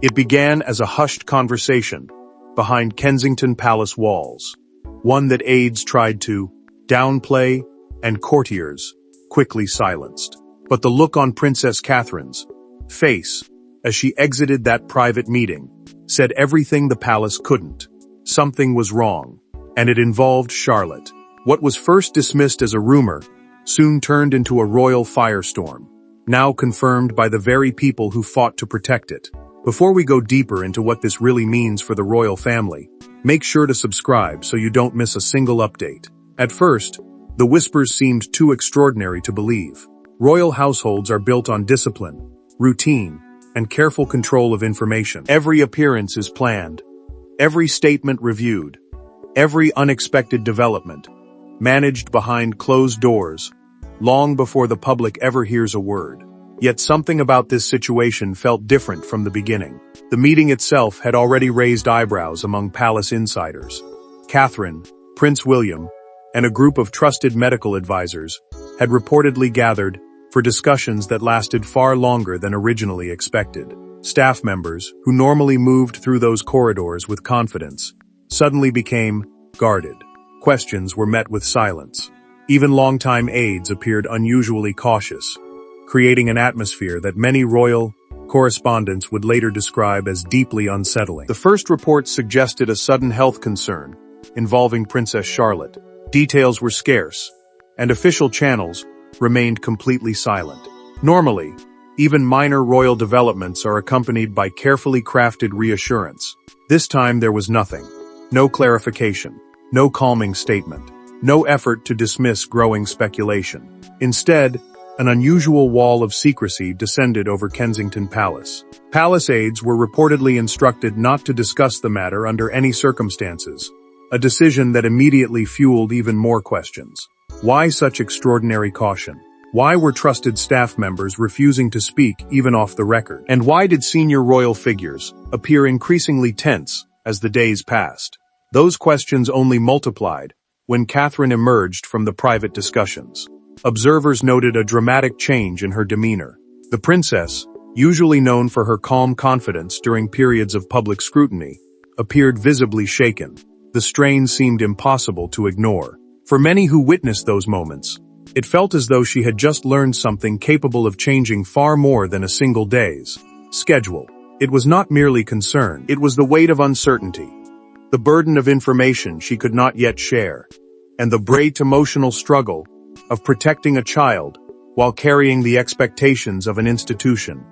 It began as a hushed conversation behind Kensington Palace walls, one that aides tried to downplay and courtiers quickly silenced. But the look on Princess Catherine's face as she exited that private meeting said everything the palace couldn't. Something was wrong, and it involved Charlotte. What was first dismissed as a rumor soon turned into a royal firestorm, now confirmed by the very people who fought to protect it. Before we go deeper into what this really means for the royal family, make sure to subscribe so you don't miss a single update. At first, the whispers seemed too extraordinary to believe. Royal households are built on discipline, routine, and careful control of information. Every appearance is planned, every statement reviewed, every unexpected development managed behind closed doors, long before the public ever hears a word. Yet something about this situation felt different from the beginning. The meeting itself had already raised eyebrows among palace insiders. Catherine, Prince William, and a group of trusted medical advisors had reportedly gathered for discussions that lasted far longer than originally expected. Staff members, who normally moved through those corridors with confidence, suddenly became guarded. Questions were met with silence. Even longtime aides appeared unusually cautious, creating an atmosphere that many royal correspondents would later describe as deeply unsettling. The first reports suggested a sudden health concern involving Princess Charlotte. Details were scarce, and official channels remained completely silent. Normally, even minor royal developments are accompanied by carefully crafted reassurance. This time there was nothing. No clarification, no calming statement, no effort to dismiss growing speculation. Instead, an unusual wall of secrecy descended over Kensington Palace. Palace aides were reportedly instructed not to discuss the matter under any circumstances, a decision that immediately fueled even more questions. Why such extraordinary caution? Why were trusted staff members refusing to speak even off the record? And why did senior royal figures appear increasingly tense as the days passed? Those questions only multiplied when Catherine emerged from the private discussions. Observers noted a dramatic change in her demeanor. The princess, usually known for her calm confidence during periods of public scrutiny, appeared visibly shaken. The strain seemed impossible to ignore. For many who witnessed those moments, it felt as though she had just learned something capable of changing far more than a single day's schedule. It was not merely concern, it was the weight of uncertainty, the burden of information she could not yet share, and the great emotional struggle of protecting a child while carrying the expectations of an institution,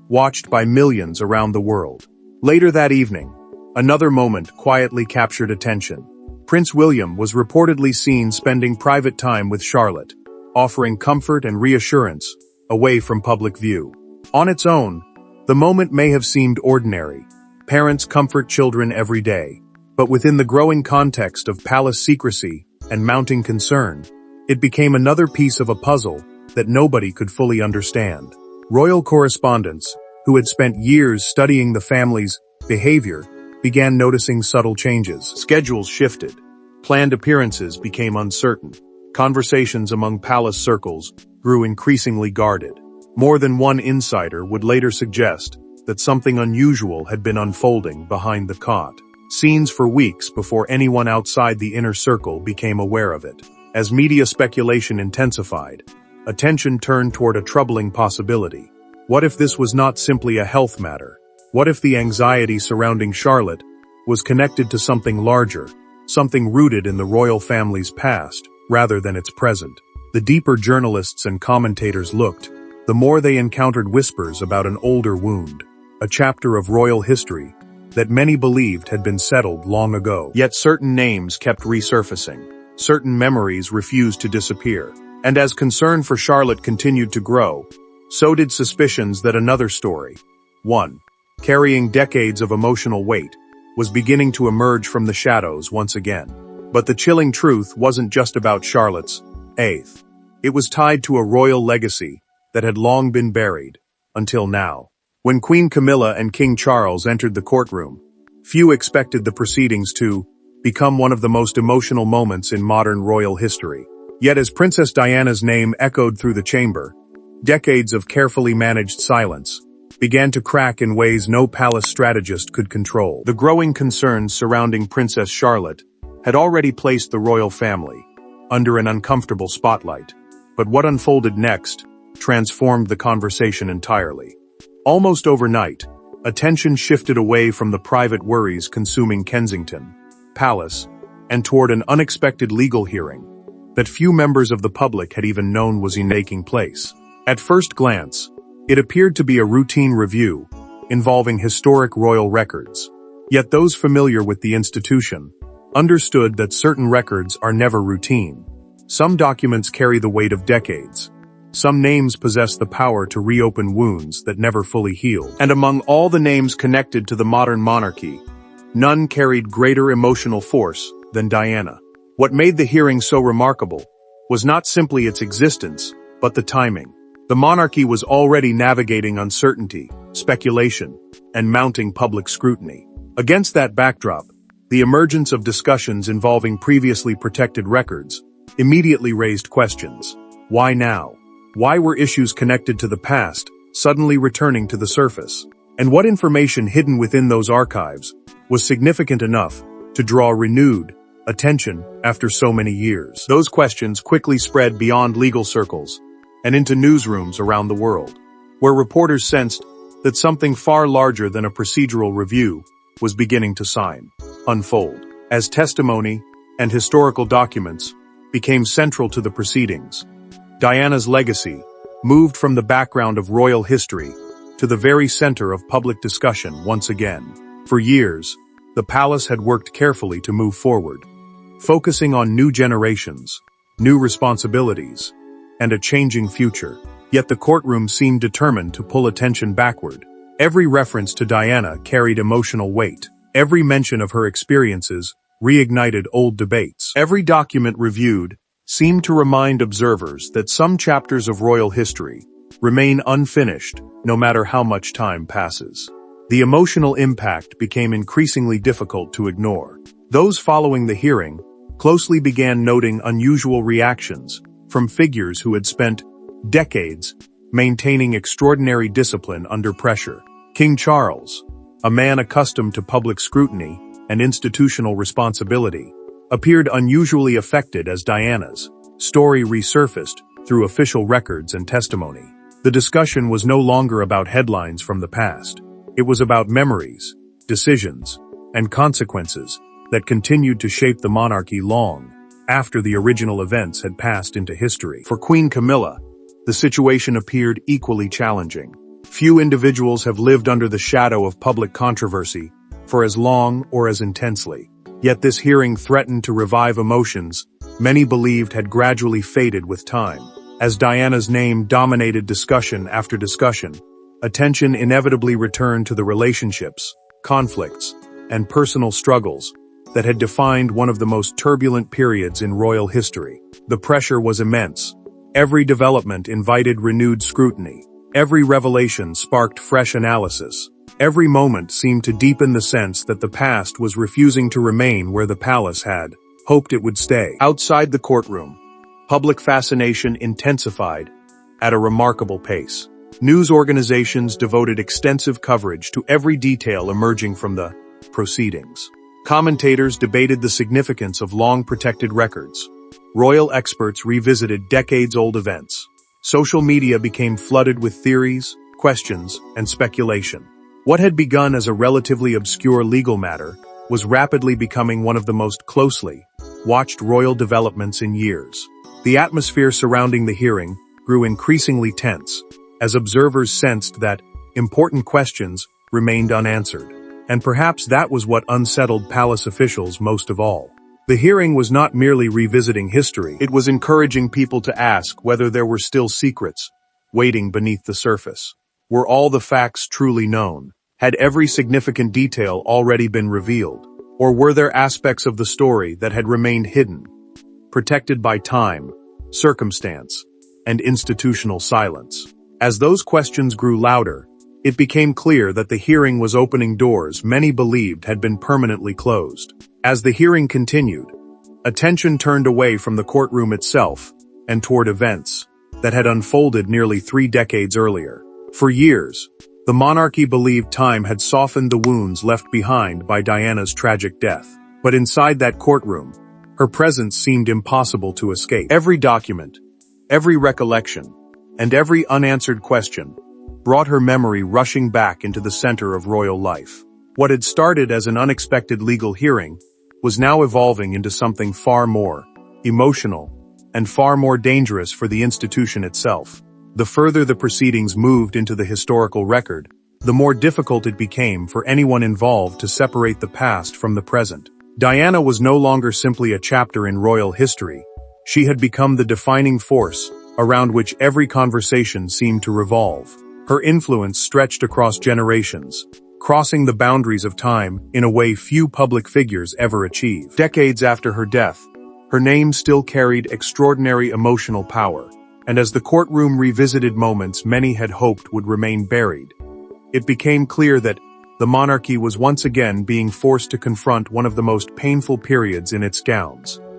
watched by millions around the world. Later that evening, another moment quietly captured attention. Prince William was reportedly seen spending private time with Charlotte, offering comfort and reassurance away from public view. On its own, the moment may have seemed ordinary. Parents comfort children every day. But within the growing context of palace secrecy and mounting concern, it became another piece of a puzzle that nobody could fully understand. Royal correspondents, who had spent years studying the family's behavior, began noticing subtle changes. Schedules shifted. Planned appearances became uncertain. Conversations among palace circles grew increasingly guarded. More than one insider would later suggest that something unusual had been unfolding behind the cot. Scenes for weeks before anyone outside the inner circle became aware of it. As media speculation intensified, attention turned toward a troubling possibility. What if this was not simply a health matter? What if the anxiety surrounding Charlotte was connected to something larger, something rooted in the royal family's past, rather than its present? The deeper journalists and commentators looked, the more they encountered whispers about an older wound, a chapter of royal history that many believed had been settled long ago. Yet certain names kept resurfacing. Certain memories refused to disappear. And as concern for Charlotte continued to grow, so did suspicions that another story, one carrying decades of emotional weight, was beginning to emerge from the shadows once again. But the chilling truth wasn't just about Charlotte's eighth. It was tied to a royal legacy that had long been buried, until now. When Queen Camilla and King Charles entered the courtroom, few expected the proceedings to become one of the most emotional moments in modern royal history. Yet as Princess Diana's name echoed through the chamber, decades of carefully managed silence began to crack in ways no palace strategist could control. The growing concerns surrounding Princess Charlotte had already placed the royal family under an uncomfortable spotlight, but what unfolded next transformed the conversation entirely. Almost overnight, attention shifted away from the private worries consuming Kensington Palace and toward an unexpected legal hearing that few members of the public had even known was taking place. At first glance, it appeared to be a routine review involving historic royal records. Yet those familiar with the institution understood that certain records are never routine. Some documents carry the weight of decades. Some names possess the power to reopen wounds that never fully healed. And among all the names connected to the modern monarchy, none carried greater emotional force than Diana. What made the hearing so remarkable was not simply its existence, but the timing. The monarchy was already navigating uncertainty, speculation, and mounting public scrutiny. Against that backdrop, the emergence of discussions involving previously protected records immediately raised questions. Why now? Why were issues connected to the past suddenly returning to the surface? And what information hidden within those archives was significant enough to draw renewed attention after so many years? Those questions quickly spread beyond legal circles and into newsrooms around the world, where reporters sensed that something far larger than a procedural review was beginning to unfold. As testimony and historical documents became central to the proceedings, Diana's legacy moved from the background of royal history to the very center of public discussion once again. For years, the palace had worked carefully to move forward, focusing on new generations, new responsibilities, and a changing future. Yet the courtroom seemed determined to pull attention backward. Every reference to Diana carried emotional weight. Every mention of her experiences reignited old debates. Every document reviewed seemed to remind observers that some chapters of royal history remain unfinished no matter how much time passes. The emotional impact became increasingly difficult to ignore. Those following the hearing closely began noting unusual reactions from figures who had spent decades maintaining extraordinary discipline under pressure. King Charles, a man accustomed to public scrutiny and institutional responsibility, appeared unusually affected as Diana's story resurfaced through official records and testimony. The discussion was no longer about headlines from the past. It was about memories, decisions, and consequences that continued to shape the monarchy long after the original events had passed into history. For Queen Camilla, the situation appeared equally challenging. Few individuals have lived under the shadow of public controversy for as long or as intensely. Yet this hearing threatened to revive emotions many believed had gradually faded with time. As Diana's name dominated discussion after discussion, attention inevitably returned to the relationships, conflicts, and personal struggles that had defined one of the most turbulent periods in royal history. The pressure was immense. Every development invited renewed scrutiny. Every revelation sparked fresh analysis. Every moment seemed to deepen the sense that the past was refusing to remain where the palace had hoped it would stay. Outside the courtroom, public fascination intensified at a remarkable pace. News organizations devoted extensive coverage to every detail emerging from the proceedings. Commentators debated the significance of long-protected records. Royal experts revisited decades-old events. Social media became flooded with theories, questions, and speculation. What had begun as a relatively obscure legal matter was rapidly becoming one of the most closely watched royal developments in years. The atmosphere surrounding the hearing grew increasingly tense, as observers sensed that important questions remained unanswered. And perhaps that was what unsettled palace officials most of all. The hearing was not merely revisiting history, it was encouraging people to ask whether there were still secrets waiting beneath the surface. Were all the facts truly known? Had every significant detail already been revealed? Or were there aspects of the story that had remained hidden, protected by time, circumstance, and institutional silence? As those questions grew louder, it became clear that the hearing was opening doors many believed had been permanently closed. As the hearing continued, attention turned away from the courtroom itself and toward events that had unfolded nearly 3 decades earlier. For years, The monarchy believed time had softened the wounds left behind by Diana's tragic death. But inside that courtroom, her presence seemed impossible to escape. Every document, every recollection, and every unanswered question brought her memory rushing back into the center of royal life. What had started as an unexpected legal hearing was now evolving into something far more emotional and far more dangerous for the institution itself. The further the proceedings moved into the historical record, the more difficult it became for anyone involved to separate the past from the present. Diana was no longer simply a chapter in royal history. She had become the defining force around which every conversation seemed to revolve. Her influence stretched across generations, crossing the boundaries of time in a way few public figures ever achieved. Decades after her death, her name still carried extraordinary emotional power, and as the courtroom revisited moments many had hoped would remain buried, it became clear that the monarchy was once again being forced to confront one of the most painful periods in its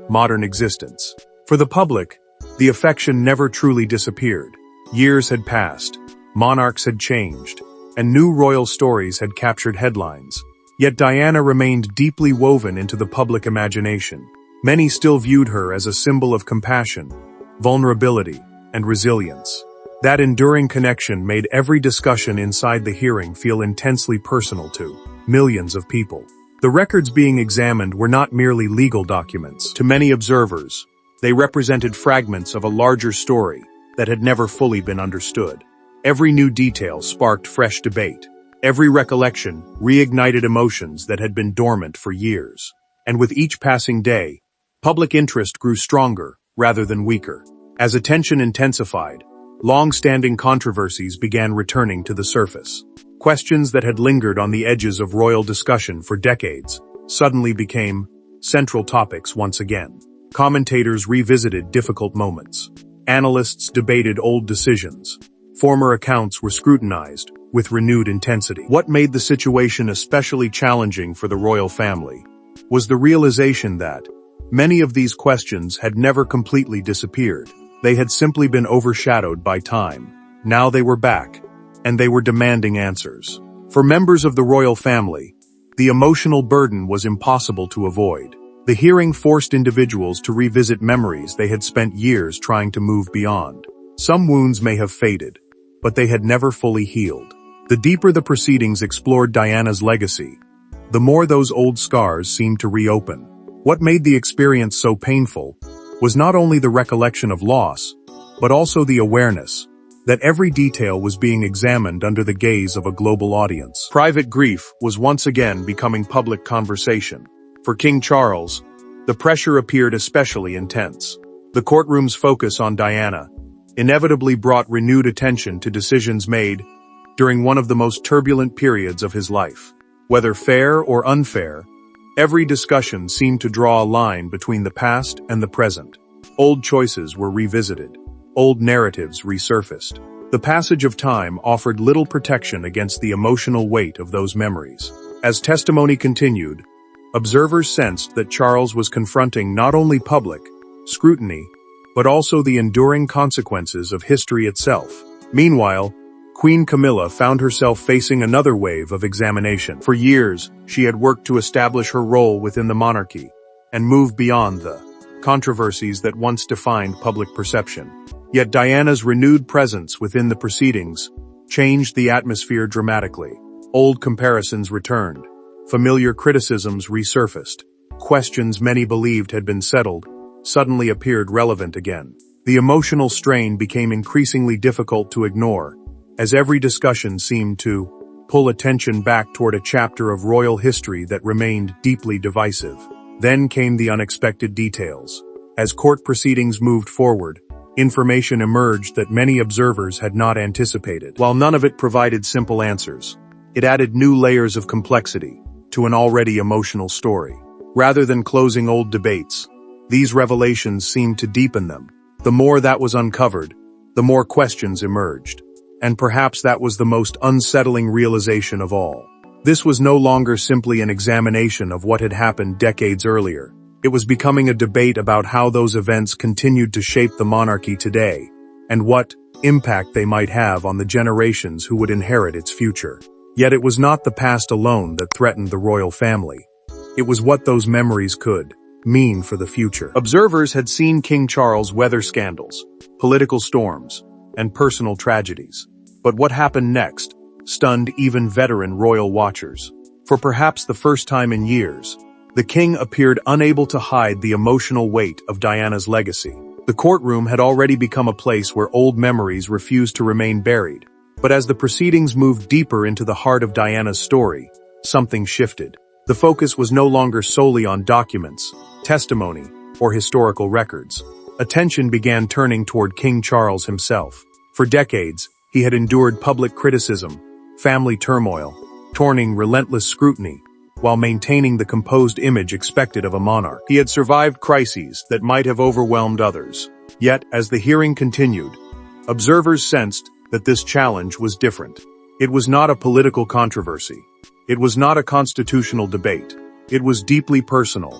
modern existence. For the public, the affection never truly disappeared. Years had passed, monarchs had changed, and new royal stories had captured headlines. Yet Diana remained deeply woven into the public imagination. Many still viewed her as a symbol of compassion, vulnerability, and resilience. That enduring connection made every discussion inside the hearing feel intensely personal to millions of people. The records being examined were not merely legal documents. To many observers, they represented fragments of a larger story that had never fully been understood. Every new detail sparked fresh debate. Every recollection reignited emotions that had been dormant for years. And with each passing day, public interest grew stronger rather than weaker. As attention intensified, long-standing controversies began returning to the surface. Questions that had lingered on the edges of royal discussion for decades suddenly became central topics once again. Commentators revisited difficult moments. Analysts debated old decisions. Former accounts were scrutinized with renewed intensity. What made the situation especially challenging for the royal family was the realization that many of these questions had never completely disappeared. They had simply been overshadowed by time. Now they were back, and they were demanding answers. For members of the royal family, the emotional burden was impossible to avoid. The hearing forced individuals to revisit memories they had spent years trying to move beyond. Some wounds may have faded, but they had never fully healed. The deeper the proceedings explored Diana's legacy, the more those old scars seemed to reopen. What made the experience so painful was not only the recollection of loss, but also the awareness that every detail was being examined under the gaze of a global audience. Private grief was once again becoming public conversation. For King Charles, the pressure appeared especially intense. The courtroom's focus on Diana inevitably brought renewed attention to decisions made during one of the most turbulent periods of his life. Whether fair or unfair, every discussion seemed to draw a line between the past and the present. Old choices were revisited. Old narratives resurfaced. The passage of time offered little protection against the emotional weight of those memories. As testimony continued, observers sensed that Charles was confronting not only public scrutiny, but also the enduring consequences of history itself. Meanwhile, Queen Camilla found herself facing another wave of examination. For years, she had worked to establish her role within the monarchy and move beyond the controversies that once defined public perception. Yet Diana's renewed presence within the proceedings changed the atmosphere dramatically. Old comparisons returned. Familiar criticisms resurfaced. Questions many believed had been settled suddenly appeared relevant again. The emotional strain became increasingly difficult to ignore, as every discussion seemed to pull attention back toward a chapter of royal history that remained deeply divisive. Then came the unexpected details. As court proceedings moved forward, information emerged that many observers had not anticipated. While none of it provided simple answers, it added new layers of complexity to an already emotional story. Rather than closing old debates, these revelations seemed to deepen them. The more that was uncovered, the more questions emerged. And perhaps that was the most unsettling realization of all. This was no longer simply an examination of what had happened decades earlier. It was becoming a debate about how those events continued to shape the monarchy today, and what, impact they might have on the generations who would inherit its future. Yet it was not the past alone that threatened the royal family. It was what those memories could mean for the future. Observers had seen King Charles weather scandals, political storms, and personal tragedies. But what happened next stunned even veteran royal watchers. For perhaps the first time in years, the king appeared unable to hide the emotional weight of Diana's legacy. The courtroom had already become a place where old memories refused to remain buried. But as the proceedings moved deeper into the heart of Diana's story, something shifted. The focus was no longer solely on documents, testimony, or historical records. Attention began turning toward King Charles himself. For decades, he had endured public criticism, family turmoil, turning relentless scrutiny, while maintaining the composed image expected of a monarch. He had survived crises that might have overwhelmed others. Yet, as the hearing continued, observers sensed that this challenge was different. It was not a political controversy. It was not a constitutional debate. It was deeply personal,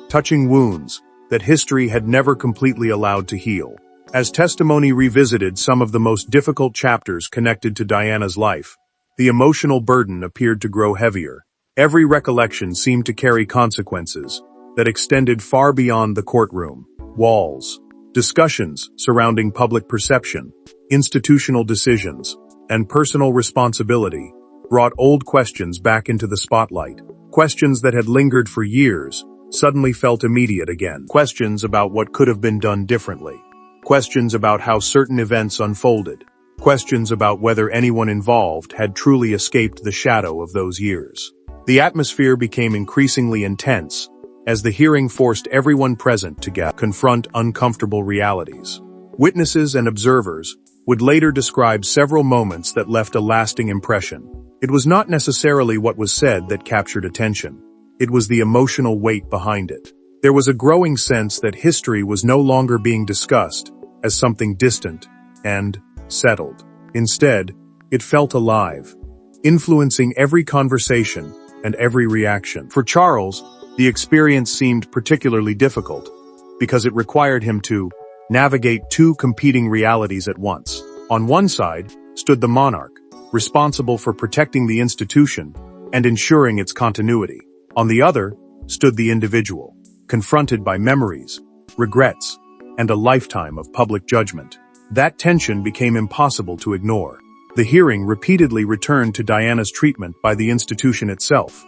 touching wounds that history had never completely allowed to heal. As testimony revisited some of the most difficult chapters connected to Diana's life, the emotional burden appeared to grow heavier. Every recollection seemed to carry consequences that extended far beyond the courtroom walls. Discussions surrounding public perception, institutional decisions, and personal responsibility brought old questions back into the spotlight. Questions that had lingered for years suddenly felt immediate again. Questions about what could have been done differently. Questions about how certain events unfolded. Questions about whether anyone involved had truly escaped the shadow of those years. The atmosphere became increasingly intense as the hearing forced everyone present to confront uncomfortable realities. Witnesses and observers would later describe several moments that left a lasting impression. It was not necessarily what was said that captured attention. It was the emotional weight behind it. There was a growing sense that history was no longer being discussed as something distant and settled. Instead, it felt alive, influencing every conversation and every reaction. For Charles, the experience seemed particularly difficult because it required him to navigate two competing realities at once. On one side stood the monarch, responsible for protecting the institution and ensuring its continuity. On the other stood the individual, confronted by memories, regrets, and a lifetime of public judgment. That tension became impossible to ignore. The hearing repeatedly returned to Diana's treatment by the institution itself,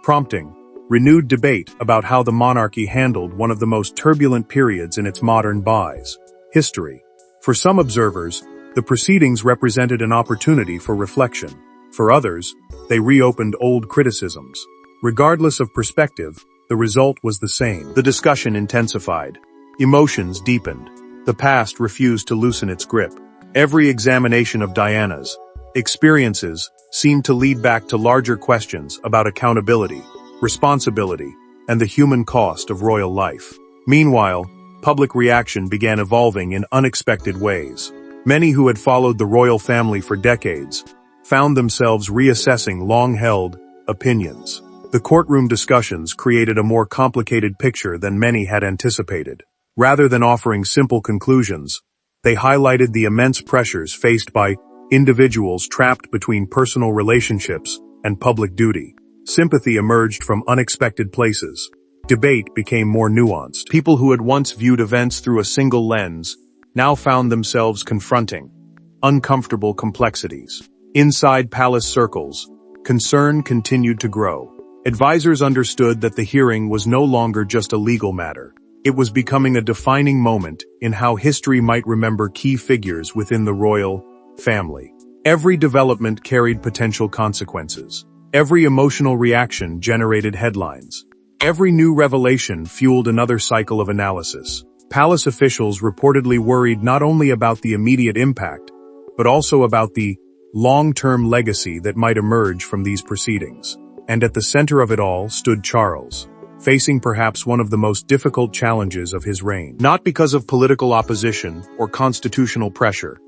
prompting renewed debate about how the monarchy handled one of the most turbulent periods in its modern history. For some observers, the proceedings represented an opportunity for reflection. For others, they reopened old criticisms. Regardless of perspective, the result was the same. The discussion intensified. Emotions deepened. The past refused to loosen its grip. Every examination of Diana's experiences seemed to lead back to larger questions about accountability, responsibility, and the human cost of royal life. Meanwhile, public reaction began evolving in unexpected ways. Many who had followed the royal family for decades found themselves reassessing long-held opinions. The courtroom discussions created a more complicated picture than many had anticipated. Rather than offering simple conclusions, they highlighted the immense pressures faced by individuals trapped between personal relationships and public duty. Sympathy emerged from unexpected places. Debate became more nuanced. People who had once viewed events through a single lens now found themselves confronting uncomfortable complexities. Inside palace circles, concern continued to grow. Advisors understood that the hearing was no longer just a legal matter. It was becoming a defining moment in how history might remember key figures within the royal family. Every development carried potential consequences. Every emotional reaction generated headlines. Every new revelation fueled another cycle of analysis. Palace officials reportedly worried not only about the immediate impact, but also about the long-term legacy that might emerge from these proceedings. And at the center of it all stood Charles, facing perhaps one of the most difficult challenges of his reign. Not because of political opposition or constitutional pressure,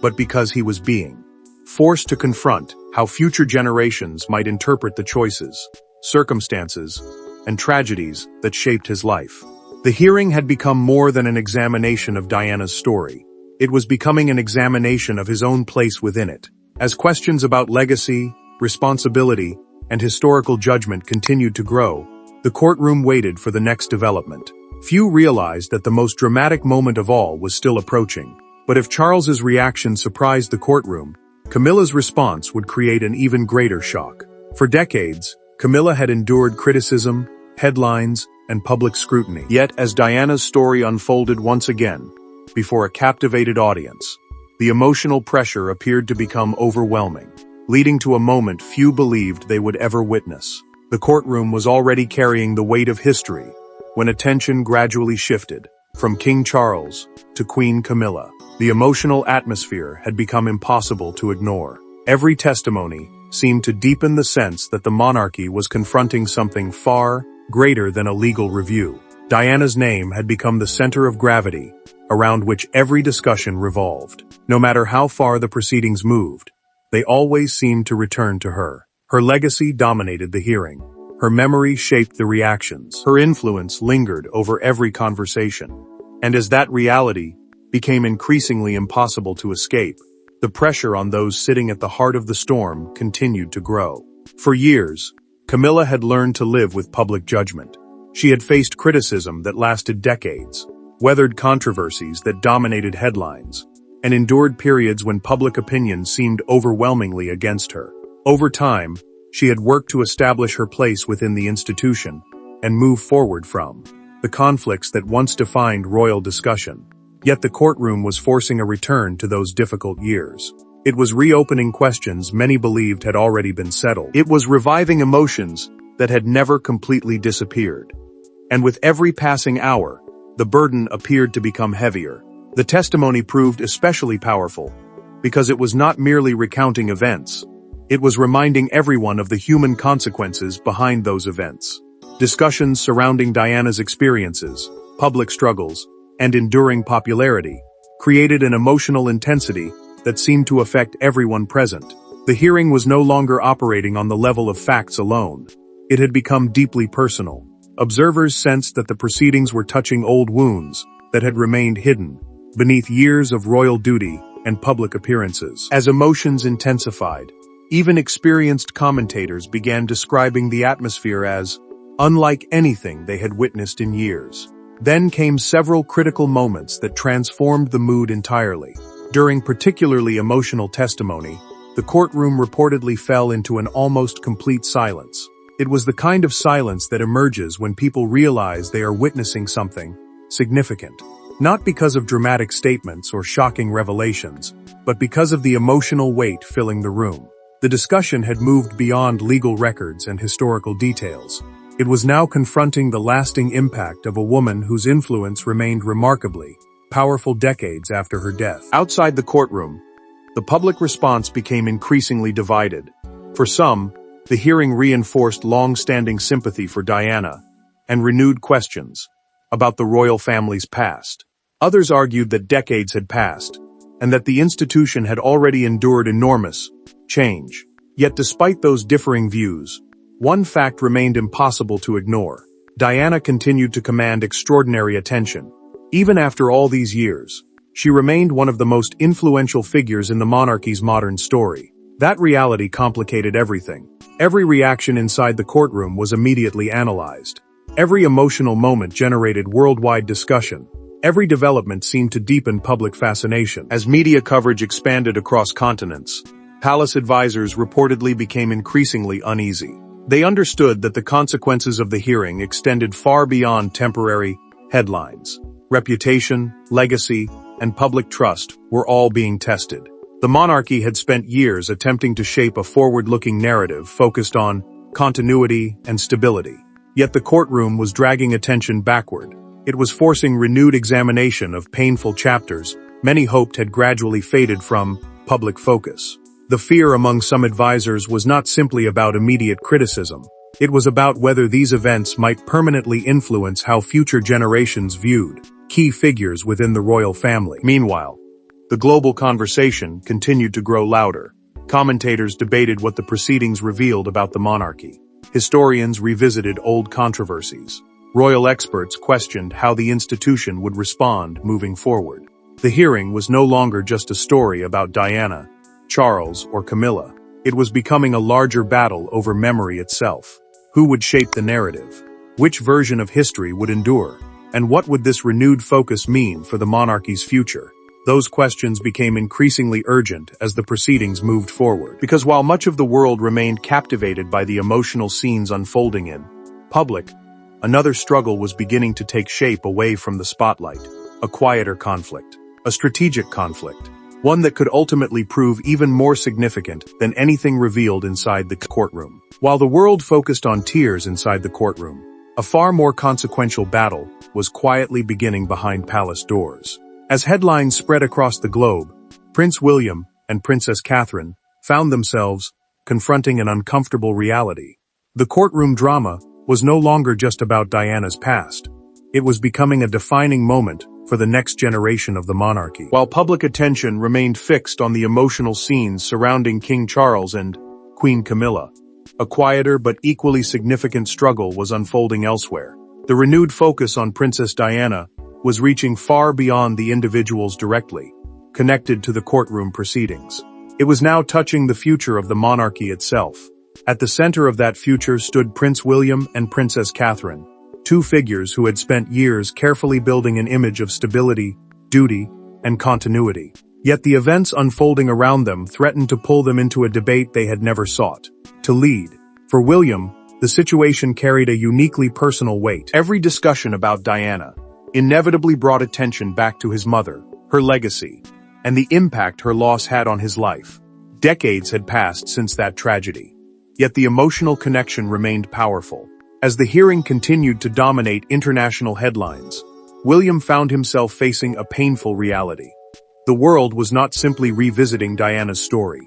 but because he was being forced to confront how future generations might interpret the choices, circumstances, and tragedies that shaped his life. The hearing had become more than an examination of Diana's story. It was becoming an examination of his own place within it. As questions about legacy, responsibility, and historical judgment continued to grow, the courtroom waited for the next development. Few realized that the most dramatic moment of all was still approaching. But if Charles's reaction surprised the courtroom, Camilla's response would create an even greater shock. For decades, Camilla had endured criticism, headlines, and public scrutiny. Yet, as Diana's story unfolded once again, before a captivated audience, the emotional pressure appeared to become overwhelming, leading to a moment few believed they would ever witness. The courtroom was already carrying the weight of history when attention gradually shifted from King Charles to Queen Camilla. The emotional atmosphere had become impossible to ignore. Every testimony seemed to deepen the sense that the monarchy was confronting something far greater than a legal review. Diana's name had become the center of gravity around which every discussion revolved. No matter how far the proceedings moved, they always seemed to return to her. Her legacy dominated the hearing. Her memory shaped the reactions. Her influence lingered over every conversation. And as that reality became increasingly impossible to escape, the pressure on those sitting at the heart of the storm continued to grow. For years, Camilla had learned to live with public judgment. She had faced criticism that lasted decades, weathered controversies that dominated headlines, and endured periods when public opinion seemed overwhelmingly against her. Over time, she had worked to establish her place within the institution and move forward from the conflicts that once defined royal discussion. Yet the courtroom was forcing a return to those difficult years. It was reopening questions many believed had already been settled. It was reviving emotions that had never completely disappeared. And with every passing hour, the burden appeared to become heavier. The testimony proved especially powerful because it was not merely recounting events. It was reminding everyone of the human consequences behind those events. Discussions surrounding Diana's experiences, public struggles, and enduring popularity created an emotional intensity that seemed to affect everyone present. The hearing was no longer operating on the level of facts alone. It had become deeply personal. Observers sensed that the proceedings were touching old wounds that had remained hidden beneath years of royal duty and public appearances. As emotions intensified, even experienced commentators began describing the atmosphere as unlike anything they had witnessed in years. Then came several critical moments that transformed the mood entirely. During particularly emotional testimony, the courtroom reportedly fell into an almost complete silence. It was the kind of silence that emerges when people realize they are witnessing something significant. Not because of dramatic statements or shocking revelations, but because of the emotional weight filling the room. The discussion had moved beyond legal records and historical details. It was now confronting the lasting impact of a woman whose influence remained remarkably powerful decades after her death. Outside the courtroom, the public response became increasingly divided. For some, the hearing reinforced long-standing sympathy for Diana and renewed questions about the royal family's past. Others argued that decades had passed and that the institution had already endured enormous change. Yet despite those differing views, one fact remained impossible to ignore. Diana continued to command extraordinary attention. Even after all these years, she remained one of the most influential figures in the monarchy's modern story. That reality complicated everything. Every reaction inside the courtroom was immediately analyzed. Every emotional moment generated worldwide discussion. Every development seemed to deepen public fascination. As media coverage expanded across continents, palace advisors reportedly became increasingly uneasy. They understood that the consequences of the hearing extended far beyond temporary headlines. Reputation, legacy, and public trust were all being tested. The monarchy had spent years attempting to shape a forward-looking narrative focused on continuity and stability. Yet the courtroom was dragging attention backward. It was forcing renewed examination of painful chapters many hoped had gradually faded from public focus. The fear among some advisors was not simply about immediate criticism. It was about whether these events might permanently influence how future generations viewed key figures within the royal family. Meanwhile, the global conversation continued to grow louder. Commentators debated what the proceedings revealed about the monarchy. Historians revisited old controversies. Royal experts questioned how the institution would respond moving forward. The hearing was no longer just a story about Diana, Charles, or Camilla. It was becoming a larger battle over memory itself. Who would shape the narrative? Which version of history would endure? And what would this renewed focus mean for the monarchy's future? Those questions became increasingly urgent as the proceedings moved forward. Because while much of the world remained captivated by the emotional scenes unfolding in public, another struggle was beginning to take shape away from the spotlight. A quieter conflict. A strategic conflict. One that could ultimately prove even more significant than anything revealed inside the courtroom. While the world focused on tears inside the courtroom, a far more consequential battle was quietly beginning behind palace doors. As headlines spread across the globe, Prince William and Princess Catherine found themselves confronting an uncomfortable reality. The courtroom drama was no longer just about Diana's past. It was becoming a defining moment for the next generation of the monarchy. While public attention remained fixed on the emotional scenes surrounding King Charles and Queen Camilla, a quieter but equally significant struggle was unfolding elsewhere. The renewed focus on Princess Diana was reaching far beyond the individuals directly connected to the courtroom proceedings. It was now touching the future of the monarchy itself. At the center of that future stood Prince William and Princess Catherine, two figures who had spent years carefully building an image of stability, duty, and continuity. Yet the events unfolding around them threatened to pull them into a debate they had never sought to lead. For William, the situation carried a uniquely personal weight. Every discussion about Diana inevitably brought attention back to his mother, her legacy, and the impact her loss had on his life. Decades had passed since that tragedy, yet the emotional connection remained powerful. As the hearing continued to dominate international headlines, William found himself facing a painful reality. The world was not simply revisiting Diana's story.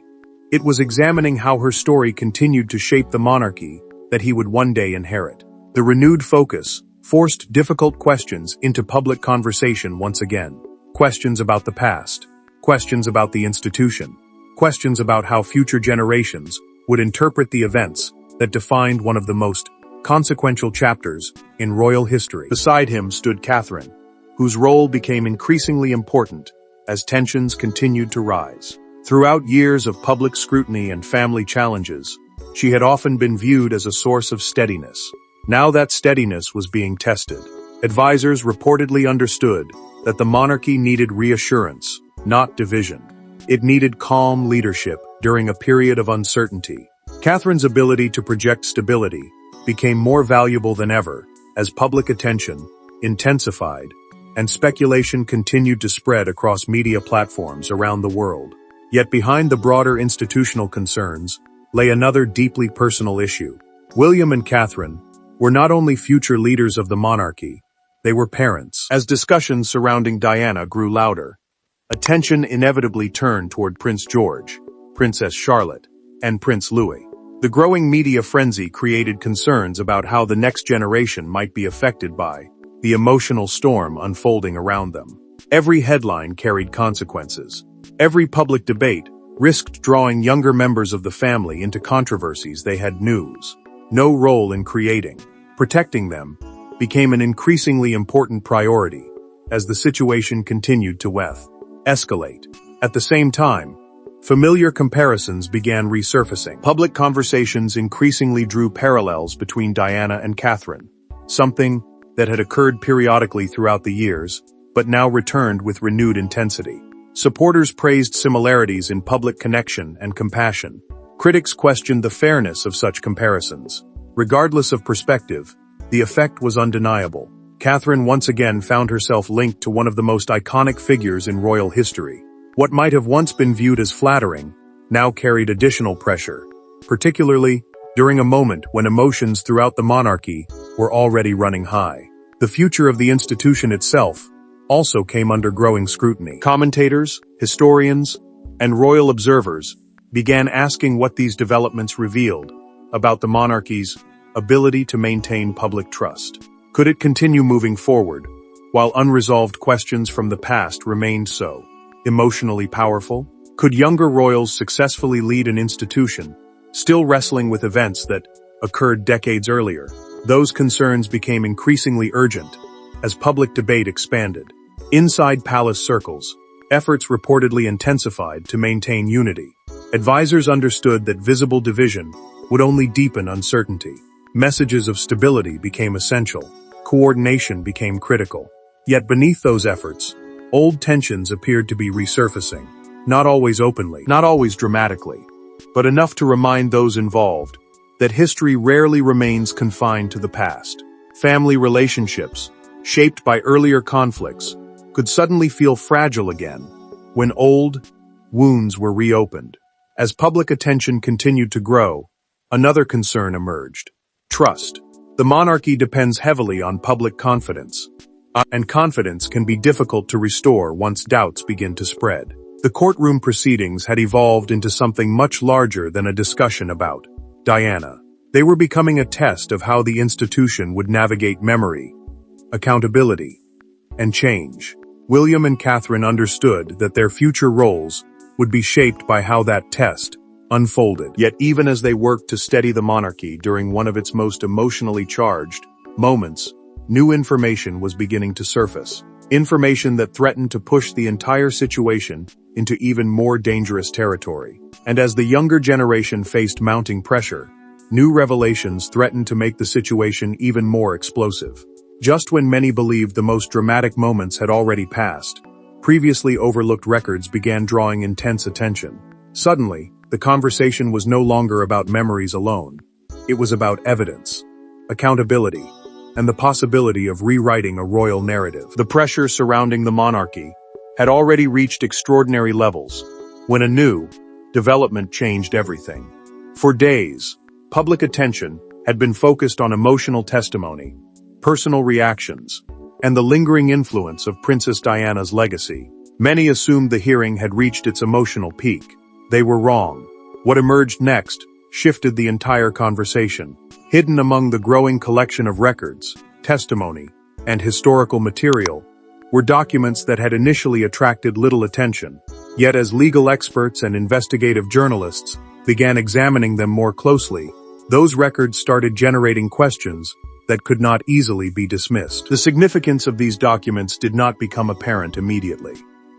It was examining how her story continued to shape the monarchy that he would one day inherit. The renewed focus forced difficult questions into public conversation once again. Questions about the past, questions about the institution, questions about how future generations would interpret the events that defined one of the most consequential chapters in royal history. Beside him stood Catherine, whose role became increasingly important as tensions continued to rise. Throughout years of public scrutiny and family challenges, she had often been viewed as a source of steadiness. Now that steadiness was being tested. Advisors reportedly understood that the monarchy needed reassurance, not division. It needed calm leadership during a period of uncertainty. Catherine's ability to project stability became more valuable than ever as public attention intensified and speculation continued to spread across media platforms around the world. Yet behind the broader institutional concerns lay another deeply personal issue. William and Catherine were not only future leaders of the monarchy, they were parents. As discussions surrounding Diana grew louder, attention inevitably turned toward Prince George, Princess Charlotte, and Prince Louis. The growing media frenzy created concerns about how the next generation might be affected by the emotional storm unfolding around them. Every headline carried consequences. Every public debate risked drawing younger members of the family into controversies they had no role in creating. Protecting them became an increasingly important priority as the situation continued to escalate. At the same time, familiar comparisons began resurfacing. Public conversations increasingly drew parallels between Diana and Catherine, something that had occurred periodically throughout the years, but now returned with renewed intensity. Supporters praised similarities in public connection and compassion. Critics questioned the fairness of such comparisons. Regardless of perspective, the effect was undeniable. Catherine once again found herself linked to one of the most iconic figures in royal history. What might have once been viewed as flattering now carried additional pressure, particularly during a moment when emotions throughout the monarchy were already running high. The future of the institution itself also came under growing scrutiny. Commentators, historians, and royal observers began asking what these developments revealed about the monarchy's ability to maintain public trust. Could it continue moving forward, while unresolved questions from the past remained so emotionally powerful? Could younger royals successfully lead an institution, still wrestling with events that occurred decades earlier? Those concerns became increasingly urgent as public debate expanded. Inside palace circles, efforts reportedly intensified to maintain unity. Advisors understood that visible division would only deepen uncertainty. Messages of stability became essential. Coordination became critical. Yet beneath those efforts, old tensions appeared to be resurfacing. Not always openly, not always dramatically, but enough to remind those involved that history rarely remains confined to the past. Family relationships, shaped by earlier conflicts, could suddenly feel fragile again when old wounds were reopened. As public attention continued to grow, another concern emerged: trust. The monarchy depends heavily on public confidence, and confidence can be difficult to restore once doubts begin to spread. The courtroom proceedings had evolved into something much larger than a discussion about Diana. They were becoming a test of how the institution would navigate memory, accountability, and change. William and Catherine understood that their future roles would be shaped by how that test unfolded. Yet even as they worked to steady the monarchy during one of its most emotionally charged moments, new information was beginning to surface. Information that threatened to push the entire situation into even more dangerous territory. And as the younger generation faced mounting pressure, new revelations threatened to make the situation even more explosive. Just when many believed the most dramatic moments had already passed, previously overlooked records began drawing intense attention. Suddenly, the conversation was no longer about memories alone. It was about evidence, accountability, and the possibility of rewriting a royal narrative. The pressure surrounding the monarchy had already reached extraordinary levels when a new development changed everything. For days, public attention had been focused on emotional testimony, personal reactions, and the lingering influence of Princess Diana's legacy. Many assumed the hearing had reached its emotional peak. They were wrong. What emerged next shifted the entire conversation. Hidden among the growing collection of records, testimony, and historical material were documents that had initially attracted little attention. Yet as legal experts and investigative journalists began examining them more closely, those records started generating questions that could not easily be dismissed. The significance of these documents did not become apparent immediately.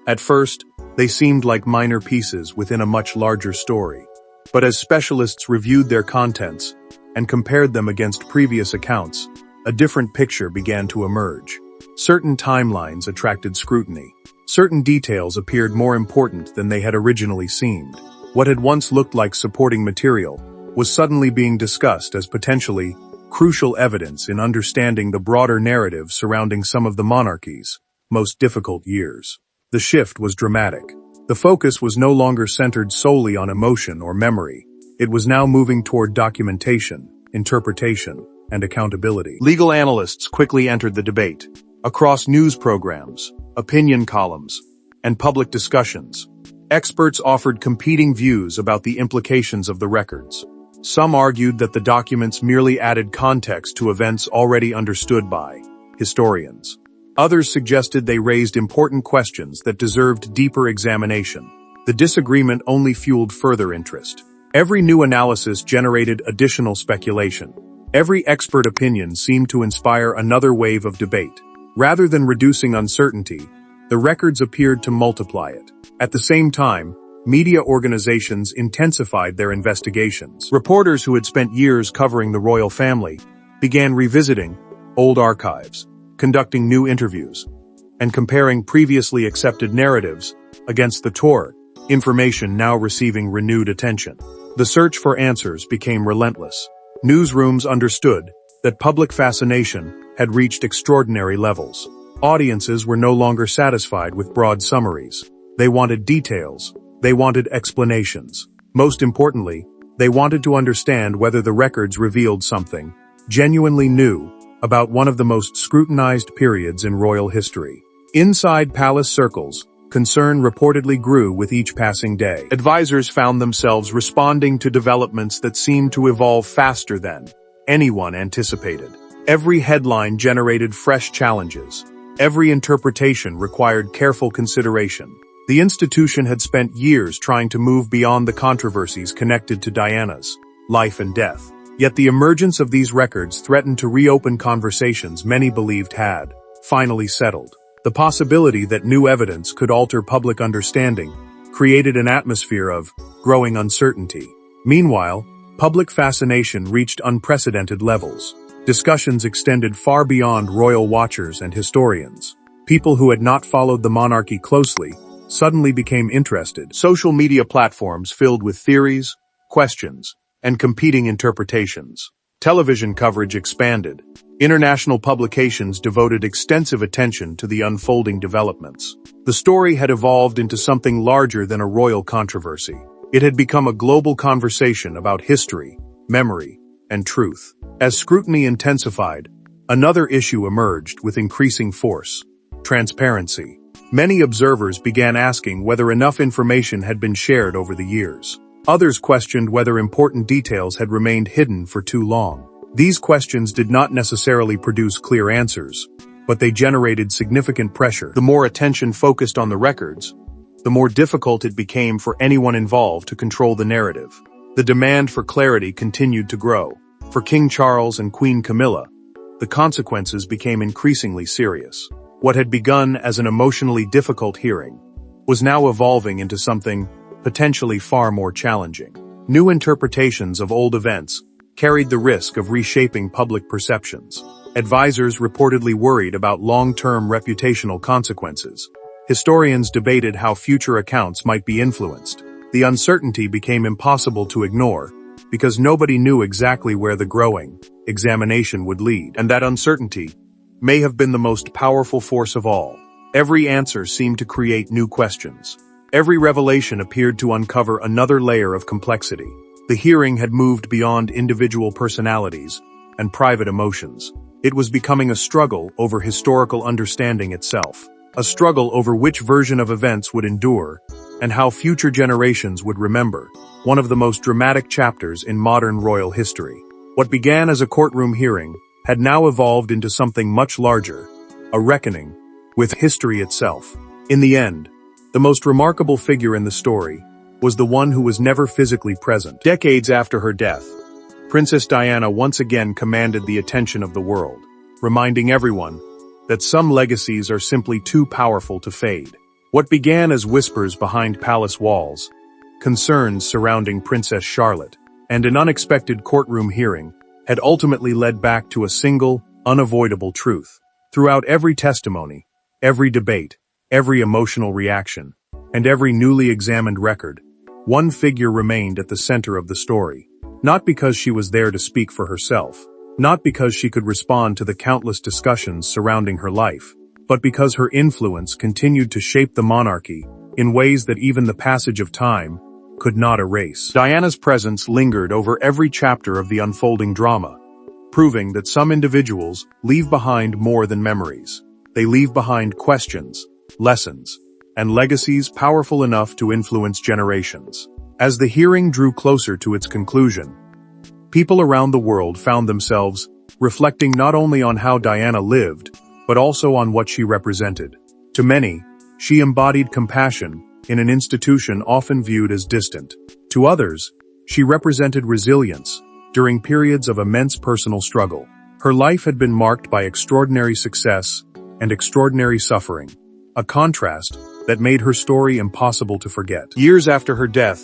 At first, they seemed like minor pieces within a much larger story. But as specialists reviewed their contents and compared them against previous accounts, a different picture began to emerge. Certain timelines attracted scrutiny. Certain details appeared more important than they had originally seemed. What had once looked like supporting material was suddenly being discussed as potentially crucial evidence in understanding the broader narrative surrounding some of the monarchy's most difficult years. The shift was dramatic. The focus was no longer centered solely on emotion or memory. It was now moving toward documentation, interpretation, and accountability. Legal analysts quickly entered the debate. Across news programs, opinion columns, and public discussions, experts offered competing views about the implications of the records. Some argued that the documents merely added context to events already understood by historians. Others suggested they raised important questions that deserved deeper examination. The disagreement only fueled further interest. Every new analysis generated additional speculation. Every expert opinion seemed to inspire another wave of debate. Rather than reducing uncertainty, the records appeared to multiply it. At the same time, media organizations intensified their investigations. Reporters who had spent years covering the royal family began revisiting old archives, conducting new interviews, and comparing previously accepted narratives against the information now receiving renewed attention. The search for answers became relentless. Newsrooms understood that public fascination had reached extraordinary levels. Audiences were no longer satisfied with broad summaries. They wanted details. They wanted explanations. Most importantly, they wanted to understand whether the records revealed something genuinely new about one of the most scrutinized periods in royal history. Inside palace circles, concern reportedly grew with each passing day. Advisors found themselves responding to developments that seemed to evolve faster than anyone anticipated. Every headline generated fresh challenges. Every interpretation required careful consideration. The institution had spent years trying to move beyond the controversies connected to Diana's life and death. Yet the emergence of these records threatened to reopen conversations many believed had finally settled. The The possibility that new evidence could alter public understanding created an atmosphere of growing uncertainty. Meanwhile, public fascination reached unprecedented levels. Discussions extended far beyond royal watchers and historians. People who had not followed the monarchy closely suddenly became interested. Social media platforms filled with theories, questions, and competing interpretations. Television coverage expanded. International publications devoted extensive attention to the unfolding developments. The story had evolved into something larger than a royal controversy. It had become a global conversation about history, memory, and truth. As scrutiny intensified, another issue emerged with increasing force: transparency. Many observers began asking whether enough information had been shared over the years. Others questioned whether important details had remained hidden for too long. These questions did not necessarily produce clear answers, but they generated significant pressure. The more attention focused on the records, the more difficult it became for anyone involved to control the narrative. The demand for clarity continued to grow. For King Charles and Queen Camilla, the consequences became increasingly serious. What had begun as an emotionally difficult hearing was now evolving into something potentially far more challenging. New interpretations of old events carried the risk of reshaping public perceptions. Advisors reportedly worried about long-term reputational consequences. Historians debated how future accounts might be influenced. The uncertainty became impossible to ignore because nobody knew exactly where the growing examination would lead. And that uncertainty may have been the most powerful force of all. Every answer seemed to create new questions. Every revelation appeared to uncover another layer of complexity. The hearing had moved beyond individual personalities and private emotions. It was becoming a struggle over historical understanding itself, a struggle over which version of events would endure and how future generations would remember, one of the most dramatic chapters in modern royal history. What began as a courtroom hearing had now evolved into something much larger, a reckoning with history itself. In the end, the most remarkable figure in the story was the one who was never physically present. Decades after her death, Princess Diana once again commanded the attention of the world, reminding everyone that some legacies are simply too powerful to fade. What began as whispers behind palace walls, concerns surrounding Princess Charlotte, and an unexpected courtroom hearing had ultimately led back to a single, unavoidable truth. Throughout every testimony, every debate, every emotional reaction, and every newly examined record, one figure remained at the center of the story. Not because she was there to speak for herself, not because she could respond to the countless discussions surrounding her life, but because her influence continued to shape the monarchy in ways that even the passage of time could not erase. Diana's presence lingered over every chapter of the unfolding drama, proving that some individuals leave behind more than memories. They leave behind questions, lessons, and legacies powerful enough to influence generations. As the hearing drew closer to its conclusion, people around the world found themselves reflecting not only on how Diana lived, but also on what she represented. To many, she embodied compassion in an institution often viewed as distant. To others, she represented resilience during periods of immense personal struggle. Her life had been marked by extraordinary success and extraordinary suffering, a contrast that made her story impossible to forget. Years after her death,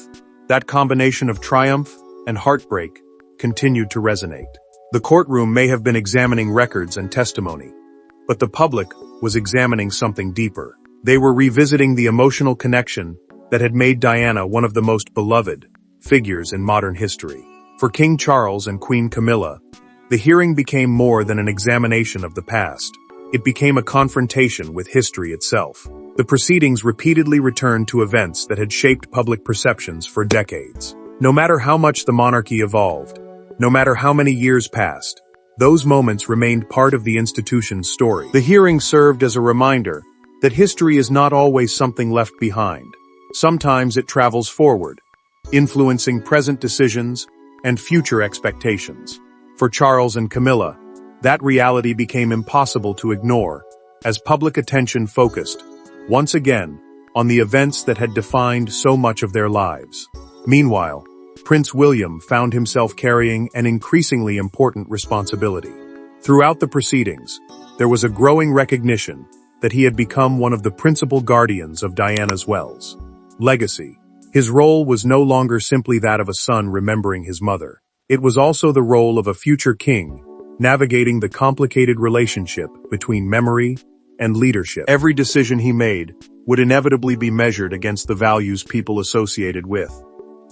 that combination of triumph and heartbreak continued to resonate. The courtroom may have been examining records and testimony, but the public was examining something deeper. They were revisiting the emotional connection that had made Diana one of the most beloved figures in modern history. For King Charles and Queen Camilla, the hearing became more than an examination of the past. It became a confrontation with history itself. The proceedings repeatedly returned to events that had shaped public perceptions for decades. No matter how much the monarchy evolved, no matter how many years passed, those moments remained part of the institution's story. The hearing served as a reminder that history is not always something left behind. Sometimes it travels forward, influencing present decisions and future expectations. For Charles and Camilla, that reality became impossible to ignore as public attention focused, once again, on the events that had defined so much of their lives. Meanwhile, Prince William found himself carrying an increasingly important responsibility. Throughout the proceedings, there was a growing recognition that he had become one of the principal guardians of Diana's wells. Legacy. His role was no longer simply that of a son remembering his mother. It was also the role of a future king, navigating the complicated relationship between memory and leadership. Every decision he made would inevitably be measured against the values people associated with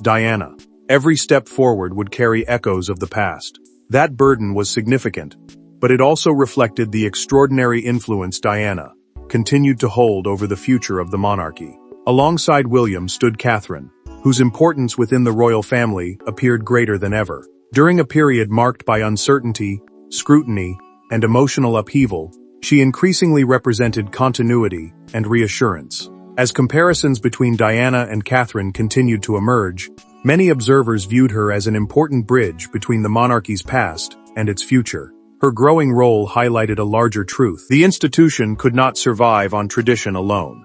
Diana. Every step forward would carry echoes of the past. That burden was significant, but it also reflected the extraordinary influence Diana continued to hold over the future of the monarchy. Alongside William stood Catherine, whose importance within the royal family appeared greater than ever. During a period marked by uncertainty, scrutiny, and emotional upheaval, she increasingly represented continuity and reassurance. As comparisons between Diana and Catherine continued to emerge, many observers viewed her as an important bridge between the monarchy's past and its future. Her growing role highlighted a larger truth. The institution could not survive on tradition alone.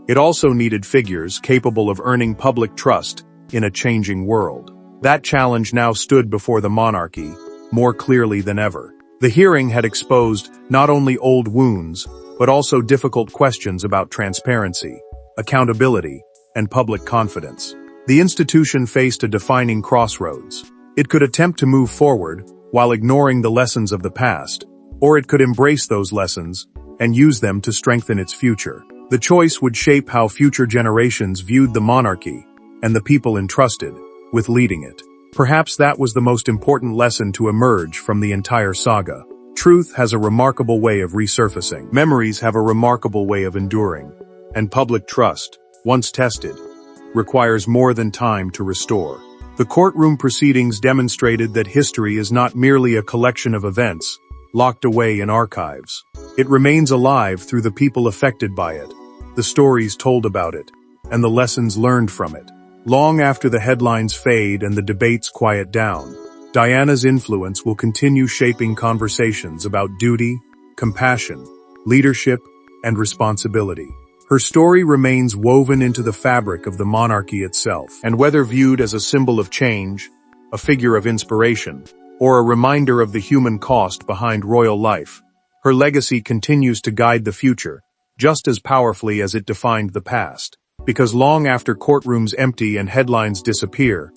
It also needed figures capable of earning public trust in a changing world. That challenge now stood before the monarchy, more clearly than ever. The hearing had exposed not only old wounds, but also difficult questions about transparency, accountability, and public confidence. The institution faced a defining crossroads. It could attempt to move forward while ignoring the lessons of the past, or it could embrace those lessons and use them to strengthen its future. The choice would shape how future generations viewed the monarchy and the people entrusted with leading it. Perhaps that was the most important lesson to emerge from the entire saga. Truth has a remarkable way of resurfacing. Memories have a remarkable way of enduring. And public trust, once tested, requires more than time to restore. The courtroom proceedings demonstrated that history is not merely a collection of events locked away in archives. It remains alive through the people affected by it, the stories told about it, and the lessons learned from it. Long after the headlines fade and the debates quiet down, Diana's influence will continue shaping conversations about duty, compassion, leadership, and responsibility. Her story remains woven into the fabric of the monarchy itself, and whether viewed as a symbol of change, a figure of inspiration, or a reminder of the human cost behind royal life, her legacy continues to guide the future, just as powerfully as it defined the past. Because long after courtrooms empty and headlines disappear,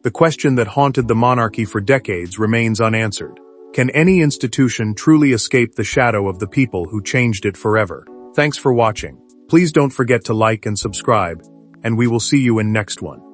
the question that haunted the monarchy for decades remains unanswered. Can any institution truly escape the shadow of the people who changed it forever? Thanks for watching. Please don't forget to like and subscribe, and we will see you in next one.